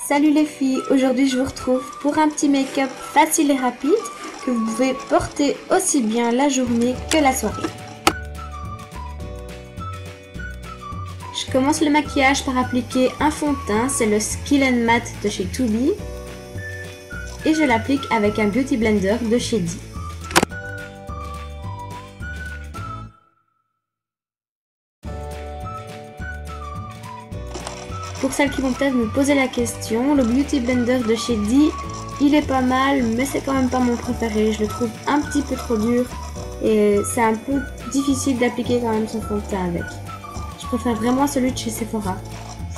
Salut les filles, aujourd'hui je vous retrouve pour un petit make-up facile et rapide que vous pouvez porter aussi bien la journée que la soirée. Je commence le maquillage par appliquer un fond de teint, c'est le Skill & Matte de chez Tubi et je l'applique avec un Beauty Blender de chez Di. Pour celles qui vont peut-être me poser la question, le Beauty Blender de chez Di, il est pas mal, mais c'est quand même pas mon préféré. Je le trouve un petit peu trop dur et c'est un peu difficile d'appliquer quand même son fond de teint avec. Je préfère vraiment celui de chez Sephora,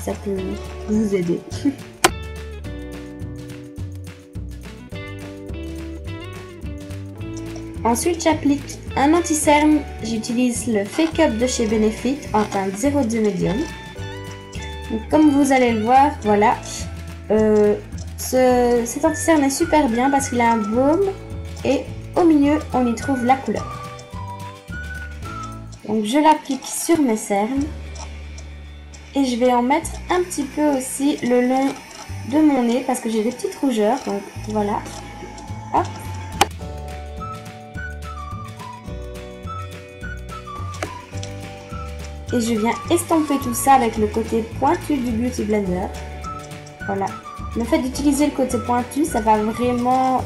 ça peut vous aider. Ensuite j'applique un anti-cerne, j'utilise le Fake Up de chez Benefit en teinte 02 Medium. Donc, comme vous allez le voir, voilà, cet anti-cerne est super bien parce qu'il a un baume et au milieu on y trouve la couleur. Donc je l'applique sur mes cernes et je vais en mettre un petit peu aussi le long de mon nez parce que j'ai des petites rougeurs, donc voilà. Hop. Et je viens estomper tout ça avec le côté pointu du Beauty Blender. Voilà. Le fait d'utiliser le côté pointu, ça va vraiment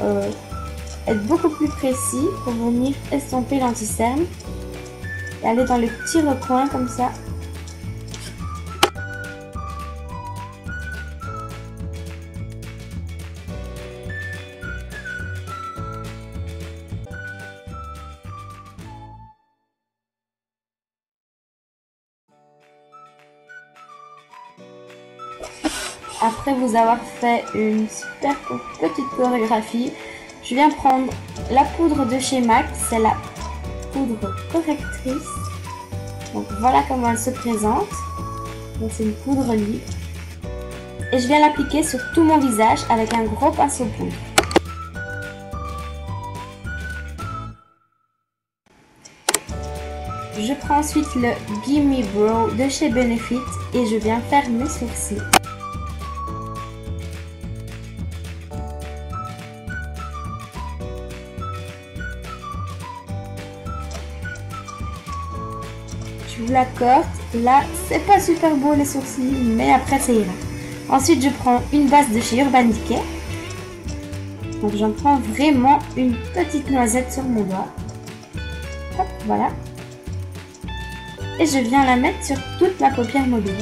être beaucoup plus précis pour venir estomper l'anti-cerne. Et aller dans les petits recoins comme ça. Après vous avoir fait une super petite chorégraphie, je viens prendre la poudre de chez MAC, c'est la poudre correctrice. Donc voilà comment elle se présente. Donc c'est une poudre libre. Et je viens l'appliquer sur tout mon visage avec un gros pinceau poudre. Je prends ensuite le Gimme Brow de chez Benefit et je viens faire mes sourcils. Je vous l'accorde, là c'est pas super beau les sourcils, mais après ça ira. Ensuite je prends une base de chez Urban Decay. Donc j'en prends vraiment une petite noisette sur mon doigt. Hop, voilà. Et je viens la mettre sur toute ma paupière mobile.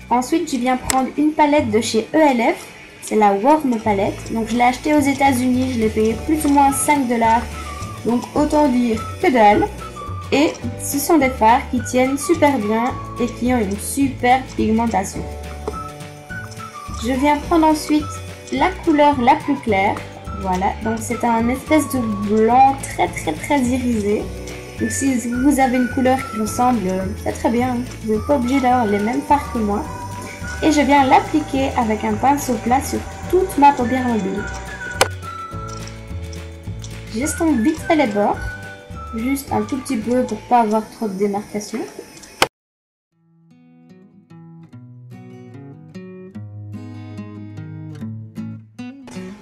Ensuite, je viens prendre une palette de chez ELF, c'est la Warm palette. Donc, je l'ai achetée aux États-Unis, je l'ai payé plus ou moins 5 $. Donc, autant dire que dalle. Et ce sont des fards qui tiennent super bien et qui ont une super pigmentation. Je viens prendre ensuite la couleur la plus claire. Voilà, donc c'est un espèce de blanc très irisé. Donc, si vous avez une couleur qui ressemble, c'est très bien. Vous n'êtes pas obligé d'avoir les mêmes fards que moi. Et je viens l'appliquer avec un pinceau plat sur toute ma paupière mobile. J'estompe vite fait les bords, juste un tout petit peu pour pas avoir trop de démarcation.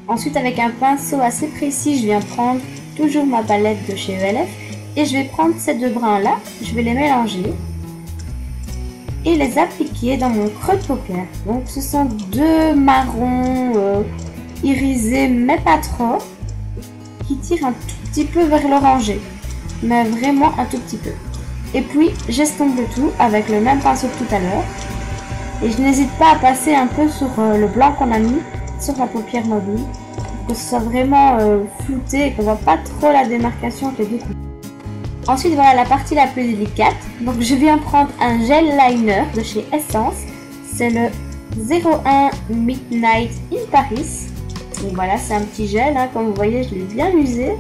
Ensuite, avec un pinceau assez précis, je viens prendre toujours ma palette de chez ELF et je vais prendre ces deux brins là, je vais les mélanger et les appliquer dans mon creux de paupière. Donc ce sont deux marrons irisés mais pas trop, qui tirent un tout petit peu vers l'orangé, mais vraiment un tout petit peu. Et puis j'estompe le tout avec le même pinceau que tout à l'heure. Et je n'hésite pas à passer un peu sur le blanc qu'on a mis sur la paupière mobile, pour que ce soit vraiment flouté et qu'on voit pas trop la démarcation entre les deux couleurs. Ensuite, voilà la partie la plus délicate. Donc, je viens prendre un gel liner de chez Essence. C'est le 01 Midnight in Paris. Donc voilà, c'est un petit gel. Hein. Comme vous voyez, je l'ai bien usé.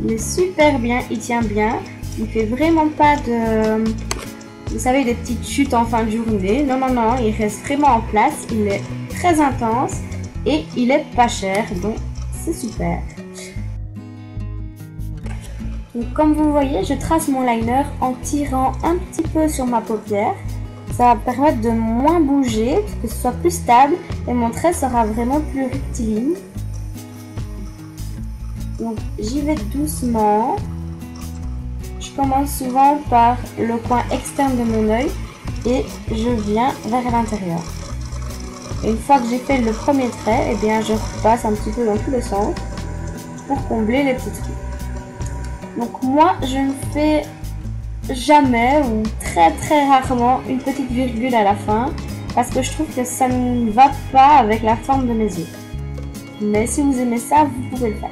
Il est super bien, il tient bien. Il fait vraiment pas de... Vous savez, des petites chutes en fin de journée. Non, il reste vraiment en place. Il est très intense. et il est pas cher, donc c'est super. Donc comme vous voyez, je trace mon liner en tirant un petit peu sur ma paupière. Ça va permettre de moins bouger, que ce soit plus stable et mon trait sera vraiment plus rectiligne. Donc j'y vais doucement. Je commence souvent par le coin externe de mon œil et je viens vers l'intérieur. Une fois que j'ai fait le premier trait, eh bien je repasse un petit peu dans tous les sens pour combler les petits trous. Donc moi je ne fais jamais ou très rarement une petite virgule à la fin parce que je trouve que ça ne va pas avec la forme de mes yeux. Mais si vous aimez ça, vous pouvez le faire.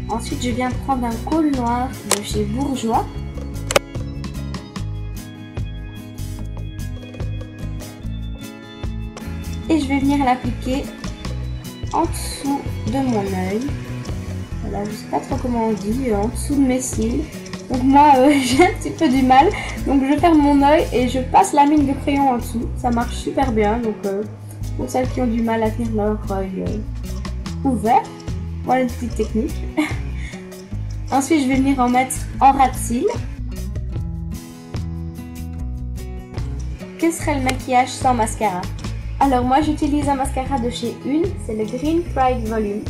Ensuite je viens prendre un col noir de chez Bourjois. Et je vais venir l'appliquer en dessous de mon œil. Voilà, je sais pas trop comment on dit, en dessous de mes cils. Donc moi j'ai un petit peu du mal, donc je ferme mon œil et je passe la mine de crayon en dessous. Ça marche super bien, donc pour celles qui ont du mal à tenir leur œil ouvert, voilà une petite technique. Ensuite je vais venir en mettre en ras de cils. Que serait le maquillage sans mascara? Alors moi j'utilise un mascara de chez Une, c'est le Green Pride Volume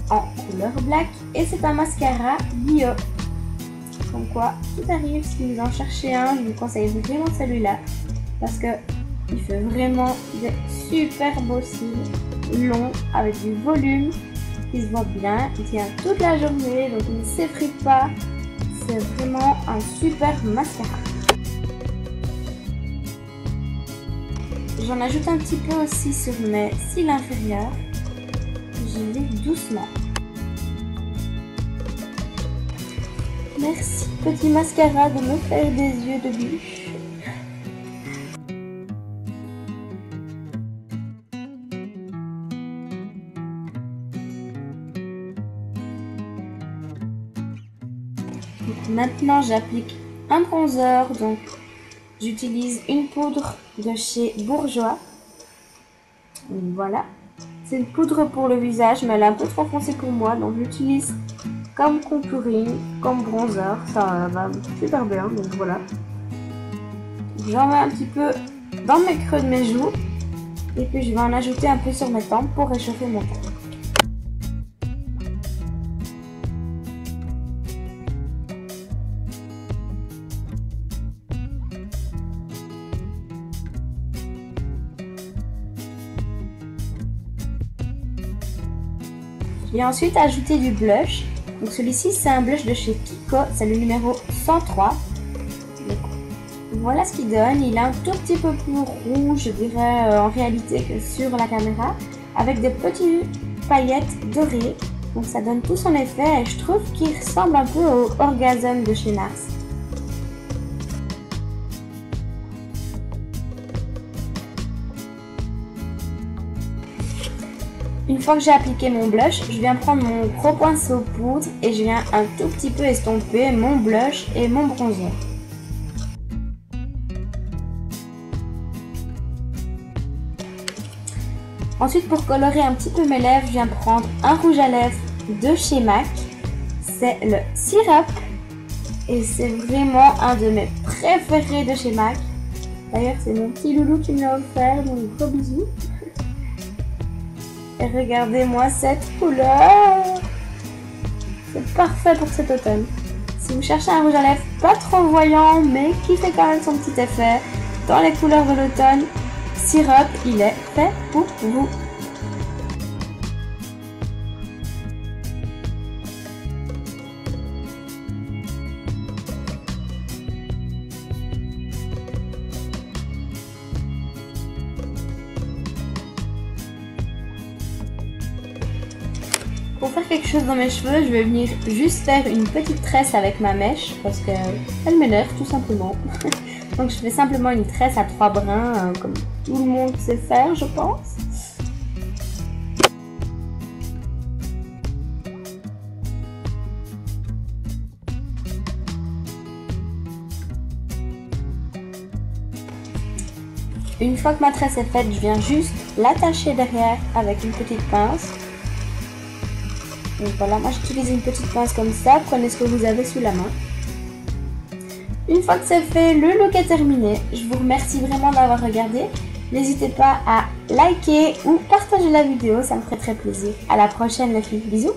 en couleur black et c'est un mascara bio. Comme quoi, tout arrive, si vous en cherchez un, je vous conseille vraiment celui-là parce que il fait vraiment des super beaux cils longs avec du volume qui se voit bien, il tient toute la journée donc il ne s'effrite pas, c'est vraiment un super mascara. J'en ajoute un petit peu aussi sur mes cils inférieurs, j'y vais doucement. Merci petit mascara de me faire des yeux de biche. Donc maintenant j'applique un bronzer, donc j'utilise une poudre de chez Bourjois. Voilà, c'est une poudre pour le visage mais elle est un peu trop foncée pour moi donc j'utilise comme contouring, comme bronzer, ça va super bien, donc voilà. J'en mets un petit peu dans mes creux de mes joues et puis je vais en ajouter un peu sur mes tempes pour réchauffer mon teint. Je vais ensuite ajouter du blush. Donc celui-ci c'est un blush de chez Kiko, c'est le numéro 103. Donc, voilà ce qu'il donne, il est un tout petit peu plus rouge je dirais en réalité que sur la caméra, avec des petites paillettes dorées. Donc ça donne tout son effet et je trouve qu'il ressemble un peu au Orgasm de chez NARS. Une fois que j'ai appliqué mon blush, je viens prendre mon gros pinceau poudre et je viens un tout petit peu estomper mon blush et mon bronzer. Ensuite, pour colorer un petit peu mes lèvres, je viens prendre un rouge à lèvres de chez MAC. C'est le Syrup et c'est vraiment un de mes préférés de chez MAC. D'ailleurs, c'est mon petit loulou qui me l'a offert, donc gros bisous. Et regardez-moi cette couleur, c'est parfait pour cet automne. Si vous cherchez un rouge à lèvres pas trop voyant mais qui fait quand même son petit effet dans les couleurs de l'automne, Syrup, il est fait pour vous. Pour faire quelque chose dans mes cheveux, je vais venir juste faire une petite tresse avec ma mèche parce qu'elle m'énerve tout simplement. Donc je fais simplement une tresse à 3 brins comme tout le monde sait faire je pense. Une fois que ma tresse est faite, je viens juste l'attacher derrière avec une petite pince. Donc voilà, moi j'utilise une petite pince comme ça, prenez ce que vous avez sous la main. Une fois que c'est fait, le look est terminé. Je vous remercie vraiment d'avoir regardé. N'hésitez pas à liker ou partager la vidéo, ça me ferait très plaisir. À la prochaine les filles, bisous.